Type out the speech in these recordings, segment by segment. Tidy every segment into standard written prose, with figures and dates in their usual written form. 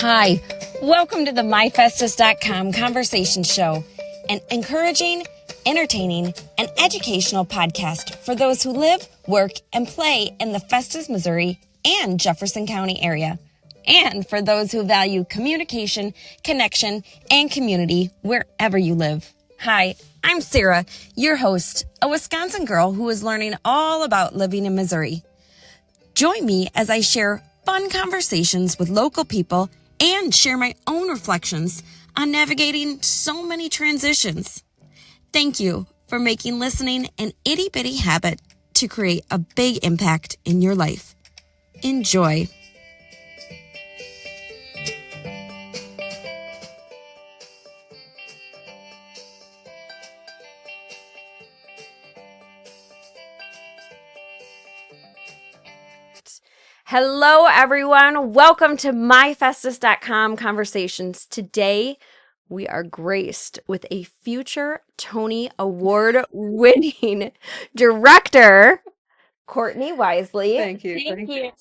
Hi, welcome to the MyFestus.com conversation show, an encouraging, entertaining, and educational podcast for those who live, work, and play in the Festus, Missouri, and Jefferson County area, and for those who value communication, connection, and community wherever you live. Hi, I'm Sara, your host, a Wisconsin girl who is learning all about living in Missouri. Join me as I share fun conversations with local people and share my own reflections on navigating so many transitions. Thank you for making listening an itty-bitty habit to create a big impact in your life. Enjoy. Hello, everyone. Welcome to MyFestus.com conversations. Today, we are graced with a future Tony Award-winning director, Courtney Wisely. Thank you.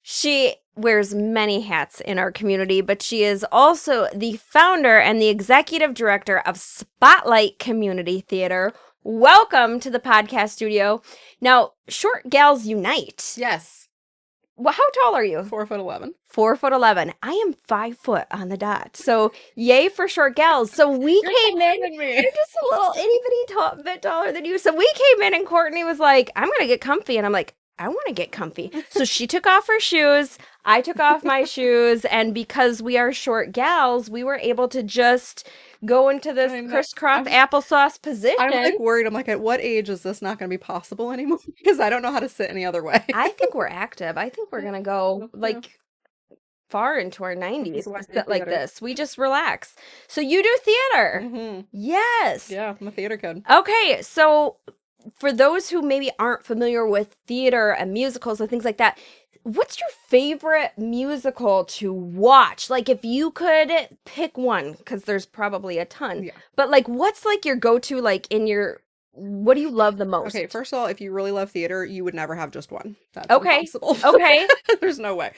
She wears many hats in our community, but she is also the founder and the executive director of Spotlight Community Theater. Welcome to the podcast studio. Now, Short Gals Unite. Yes. Well, how tall are you? 4'11". 4'11". I am 5 foot on the dot. So yay for short gals. So we came in. You're just a little itty bitty bit taller than you. So we came in and Courtney was like, I'm gonna get comfy. And I'm like, I want to get comfy. So she took off her shoes. I took off my shoes. And because we are short gals, we were able to just go into this crisscross applesauce position. I'm like worried. I'm like, at what age is this not going to be possible anymore? Because I don't know how to sit any other way. I think we're active. I think we're going to go far into our 90s sit like this. We just relax. So you do theater. Mm-hmm. Yes. Yeah, I'm a theater kid. Okay, so for those who maybe aren't familiar with theater and musicals and things like that, what's your favorite musical to watch? Like if you could pick one, because there's probably a ton, but like what's like your go-to, like in your, what do you love the most? Okay, first of all, if you really love theater, you would never have just one. That's impossible. Okay. There's no way.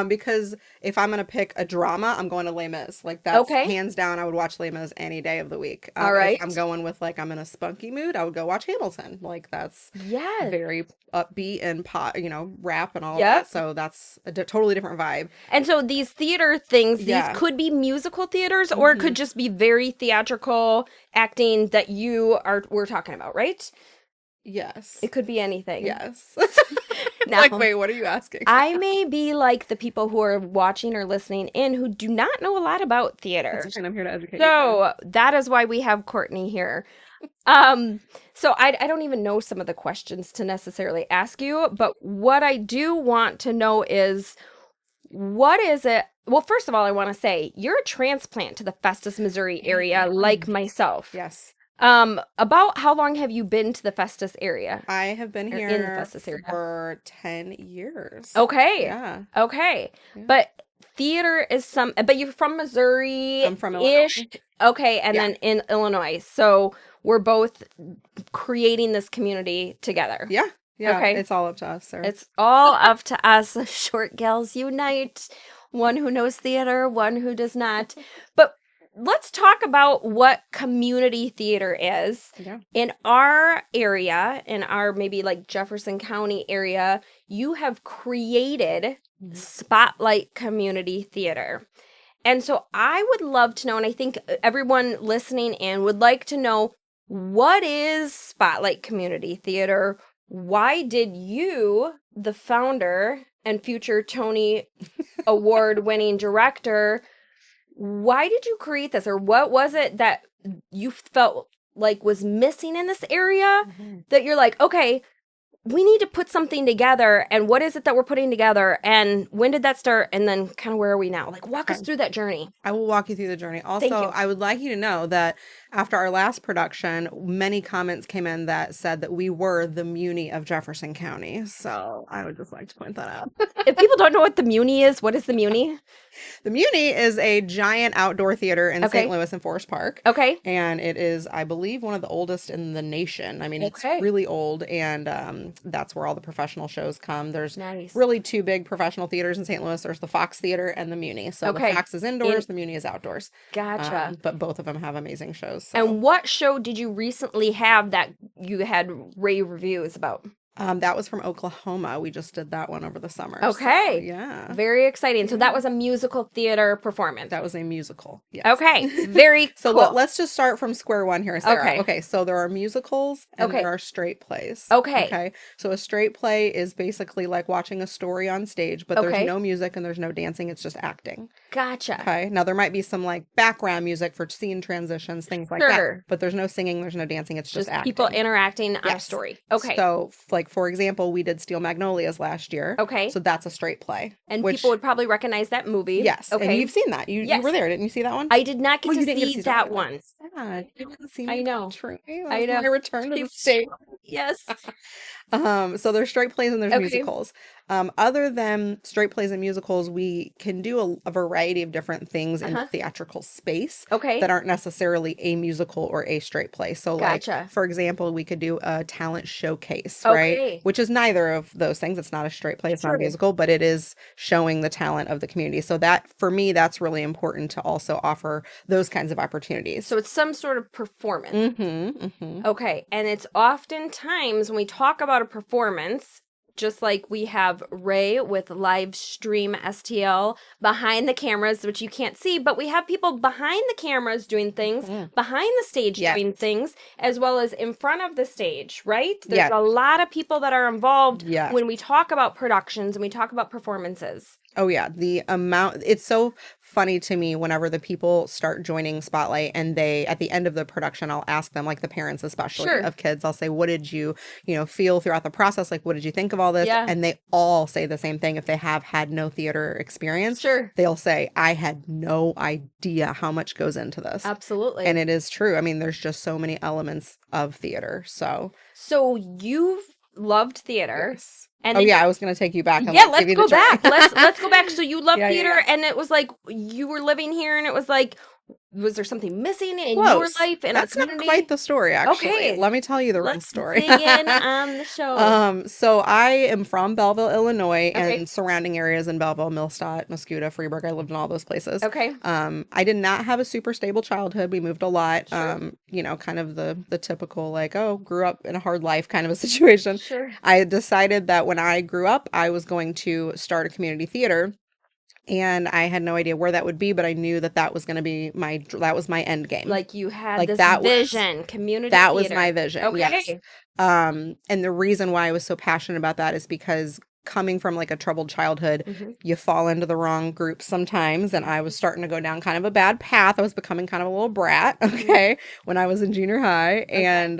Because if I'm going to pick a drama, I'm going to Les Mis. Like that's hands down, I would watch Les Mis any day of the week. All right. If I'm going with like, I'm in a spunky mood, I would go watch Hamilton. Like that's very upbeat and pop, rap and all of that. So that's a totally different vibe. And so these theater things, these could be musical theaters or it could just be very theatrical acting that we're talking about, right? Yes. It could be anything. Yes. Now, like, wait, what are you asking? I may be like the people who are watching or listening in who do not know a lot about theater. That's right, I'm here to educate you. So that is why we have Courtney here. So I don't even know some of the questions to necessarily ask you, but what I do want to know is, what is it? Well, first of all, I want to say you're a transplant to the Festus, Missouri area, like myself. Yes. About how long have you been to the Festus area? I have been here in the Festus area for 10 years. Okay. Yeah. Okay. Yeah. But theater is but you're from Missouri. I'm from Illinois. Okay, and then in Illinois. So we're both creating this community together. Yeah. Yeah. Okay. It's all up to us, sir. It's all up to us. Short Gals Unite. One who knows theater, one who does not. But let's talk about what community theater is. Yeah. In our area, in our maybe like Jefferson County area, you have created Spotlight Community Theater. And so I would love to know, and I think everyone listening in would like to know, what is Spotlight Community Theater? Why did you, the founder and future Tony Award-winning director, why did you create this? Or what was it that you felt like was missing in this area that you're like, okay, we need to put something together, and what is it that we're putting together, and when did that start, and then kind of where are we now? Like, walk us through that journey. I will walk you through the journey. Also, I would like you to know that after our last production, many comments came in that said that we were the Muni of Jefferson County. So I would just like to point that out. If people don't know what the Muni is, what is the Muni? The Muni is a giant outdoor theater in Okay. St. Louis and Forest Park. Okay. And it is, I believe, one of the oldest in the nation. I mean, it's Okay. really old, and that's where all the professional shows come. There's Nice. really two big professional theaters in St. Louis. There's the Fox Theater and the Muni. So Okay. the Fox is indoors, the Muni is outdoors. Gotcha. But both of them have amazing shows. So. And what show did you recently have that you had rave reviews about? That was from Oklahoma. We just did that one over the summer. Okay. So, yeah. Very exciting. So that was a musical theater performance. That was a musical. Yes. Okay. Very So cool. let's just start from square one here, Sarah. Okay. Okay. So there are musicals and Okay. there are straight plays. Okay. Okay. So a straight play is basically like watching a story on stage, but Okay. there's no music and there's no dancing. It's just acting. Gotcha. Okay. Now there might be some like background music for scene transitions, things like Sure. that. But there's no singing, there's no dancing. It's just acting. people interacting on a Yes. story. Okay. So like, for example, we did Steel Magnolias last year. Okay. So that's a straight play. And which, people would probably recognize that movie. yes. Okay. And you've seen that. You Yes. were there. Didn't you see that one? I did not get Oh, to you didn't get to see see that that one. Sad. You didn't see I me know. true. I know. My return to the state. Yes. So there's straight plays and there's Okay. musicals. Other than straight plays and musicals, we can do a variety of different things in the theatrical space Okay. that aren't necessarily a musical or a straight play. So Gotcha. like, for example, we could do a talent showcase, right? Okay. Which is neither of those things. It's not a straight play. It's not Sure. a musical, but it is showing the talent of the community. So that, for me, that's really important to also offer those kinds of opportunities. So it's some sort of performance. Mm-hmm. Okay. And it's oftentimes when we talk about a performance, just like we have Ray with live stream STL behind the cameras, which you can't see, but we have people behind the cameras doing things, behind the stage Yes. doing things, as well as in front of the stage, right? There's Yes. a lot of people that are involved Yes. when we talk about productions and we talk about performances. Oh yeah, the amount, it's so funny to me whenever the people start joining Spotlight and they, at the end of the production, I'll ask them, like the parents especially Sure. of kids, I'll say, what did you feel throughout the process? Like, what did you think of all this? Yeah. And they all say the same thing. If they have had no theater experience, Sure. they'll say, I had no idea how much goes into this. Absolutely. And it is true. I mean, there's just so many elements of theater. So you've loved theater. yes. And Oh then yeah, I was going to take you back. And yeah, give let's you go the journey. back. Let's go back. So you love Yeah, yeah, theater, yeah. and it was like you were living here, and it was like, was there something missing in your Close. life? And That's not quite the story, actually. Okay. Let me tell you the real Let's story. dig in on the show. So I am from Belleville, Illinois, Okay. and surrounding areas in Belleville, Millstadt, Muscuda, Freeburg. I lived in all those places. Okay. I did not have a super stable childhood. We moved a lot. Sure. Kind of the typical like, oh, grew up in a hard life kind of a situation. Sure. I decided that when I grew up, I was going to start a community theater. And I had no idea where that would be, but I knew that was going to be that was my end game. Like you had Like this that was- vision, community That was theater. my vision. Okay. Yes. And the reason why I was so passionate about that is because coming from like a troubled childhood, Mhm. you fall into the wrong groups sometimes. And I was starting to go down kind of a bad path. I was becoming kind of a little brat, okay, when I was in junior high. And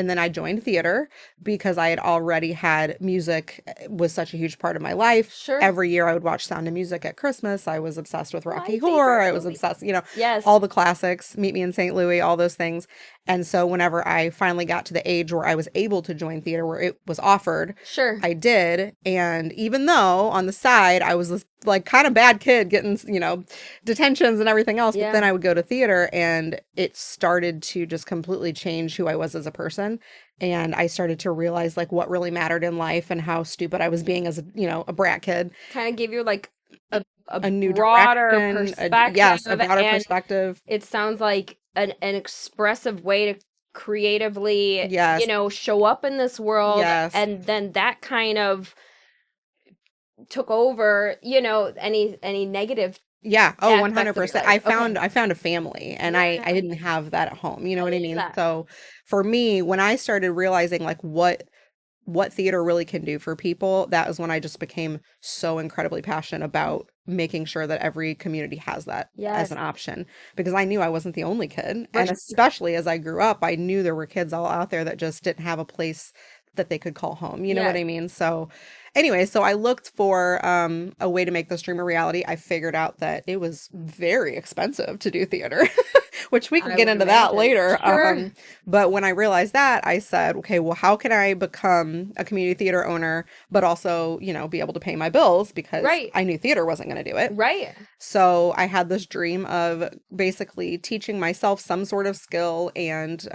then I joined theater because I had already had music was such a huge part of my life. Sure. Every year I would watch Sound of Music at Christmas. I was obsessed with Rocky My Horror. favorite I was movie. obsessed, Yes. all the classics, Meet Me in St. Louis, all those things. And so whenever I finally got to the age where I was able to join theater, where it was offered, Sure. I did. And even though on the side, I was this like kind of bad kid getting, detentions and everything else, Yeah. but then I would go to theater and it started to just completely change who I was as a person. And I started to realize like what really mattered in life and how stupid I was being as a brat kid. Kind of gave you like A new broader direction, perspective. yes, a broader and perspective. It sounds like an expressive way to creatively, Yes. show up in this world. Yes. And then that kind of took over, any negative. Yeah. Oh, aspects of your 100%. life. I found a family and I didn't have that at home. You know what I mean? that. So for me, when I started realizing like what theater really can do for people, that was when I just became so incredibly passionate about making sure that every community has that Yes. as an option, because I knew I wasn't the only kid. For And sure. especially as I grew up, I knew there were kids all out there that just didn't have a place that they could call home. You know what Yes. I mean? So, anyway, so I looked for a way to make this dream a reality. I figured out that it was very expensive to do theater, which we can I get would into that imagine. later. Sure. But when I realized that, I said, okay, well, how can I become a community theater owner, but also, be able to pay my bills because Right. I knew theater wasn't going to do it. Right. So I had this dream of basically teaching myself some sort of skill and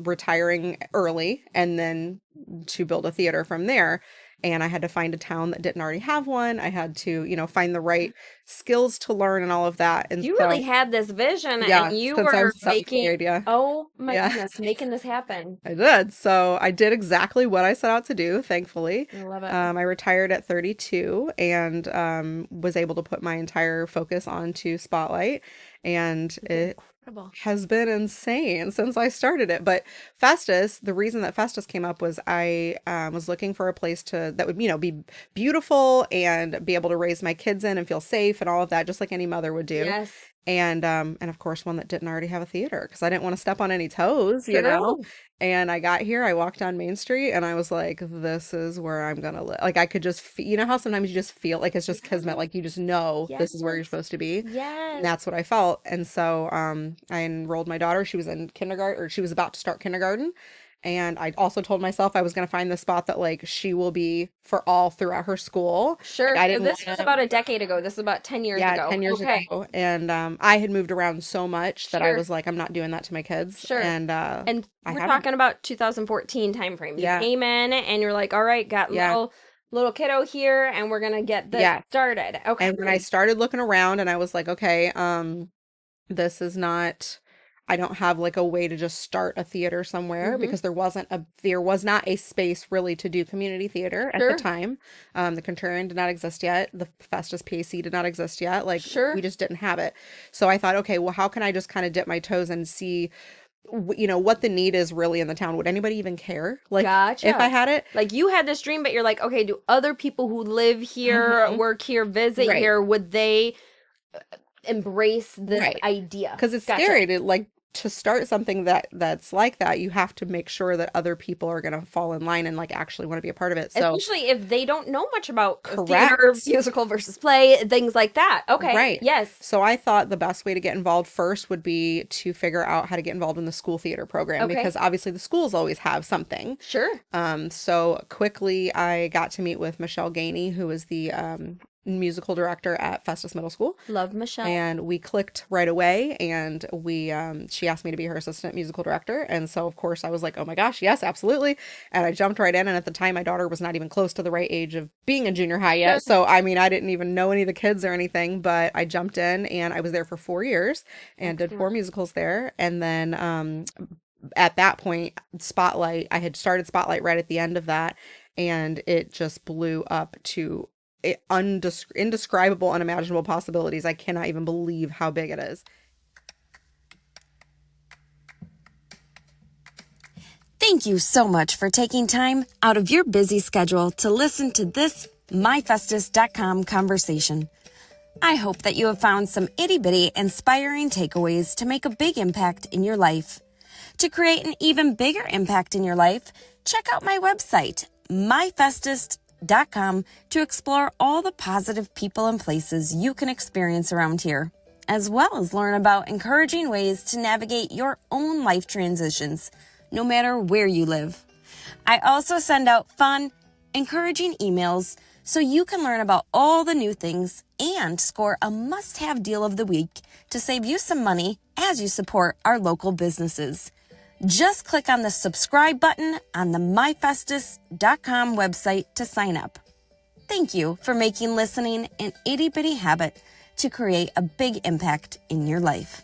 retiring early and then to build a theater from there. And I had to find a town that didn't already have one. I had to, find the right skills to learn and all of that. And You so, really had this vision yeah, and you since I were was 7th making, grade, yeah. oh my Yeah. goodness, making this happen. I did. So I did exactly what I set out to do, thankfully. I love it. I retired at 32 and was able to put my entire focus onto Spotlight. And it Incredible. has been insane since I started it. But Festus, the reason that Festus came up was I was looking for a place that would, be beautiful and be able to raise my kids in and feel safe and all of that, just like any mother would do. Yes. And of course one that didn't already have a theater because I didn't want to step on any toes, True. And I got here, I walked down Main Street and I was like, this is where I'm gonna live. Like I could just how sometimes you just feel like it's just kismet, like you just know this is where you're Yes. supposed to be. Yes. And that's what I felt. And so I enrolled my daughter. She was in kindergarten, or she was about to start kindergarten. And I also told myself I was going to find the spot that like she will be for all throughout her school. Sure. Like, I didn't This was wanna- about a decade ago. This is about 10 years yeah, ago. 10 years Okay. ago. And I had moved around so much that I Sure. was like, I'm not doing that to my kids. Sure. And And I we're haven't. talking about 2014 timeframe. You Yeah. came in and you're like, all right, got Yeah. little kiddo here and we're gonna get this Yeah. started. Okay. And when I started looking around and I was like, okay, this is not, I don't have like a way to just start a theater somewhere Mhm. because there was not a space really to do community theater at Sure. the time. The Contrarian did not exist yet. The Festus PAC did not exist yet. Like Sure. we just didn't have it. So I thought, okay, well, how can I just kind of dip my toes and see, what the need is really in the town? Would anybody even care? Like Gotcha. if I had it? Like you had this dream, but you're like, okay, do other people who live here, Mhm. work here, visit Right. here, would they embrace this Right. idea? Because it's Gotcha. scary to start something that's like that. You have to make sure that other people are going to fall in line and like actually want to be a part of it. So Especially if they don't know much about theater, Correct. musical versus play, things like that. Okay. Right. Yes. So I thought the best way to get involved first would be to figure out how to get involved in the school theater program Okay. because obviously the schools always have something. Sure. So quickly I got to meet with Michelle Gainey, who is the musical director at Festus Middle School. Love Michelle. And we clicked right away, and she asked me to be her assistant musical director. And so of course I was like, oh my gosh, yes, absolutely. And I jumped right in. And at the time my daughter was not even close to the right age of being in junior high yet. Sure. So I mean, I didn't even know any of the kids or anything, but I jumped in and I was there for 4 years and did 4 musicals there. And then at that point, Spotlight, I had started Spotlight right at the end of that, and it just blew up to indescribable, unimaginable possibilities. I cannot even believe how big it is. Thank you so much for taking time out of your busy schedule to listen to this myfestus.com conversation. I hope that you have found some itty-bitty inspiring takeaways to make a big impact in your life. To create an even bigger impact in your life, check out my website, myfestus.com, to explore all the positive people and places you can experience around here, as well as learn about encouraging ways to navigate your own life transitions, no matter where you live. I also send out fun, encouraging emails so you can learn about all the new things and score a must-have deal of the week to save you some money as you support our local businesses. Just click on the subscribe button on the myfestus.com website to sign up. Thank you for making listening an itty-bitty habit to create a big impact in your life.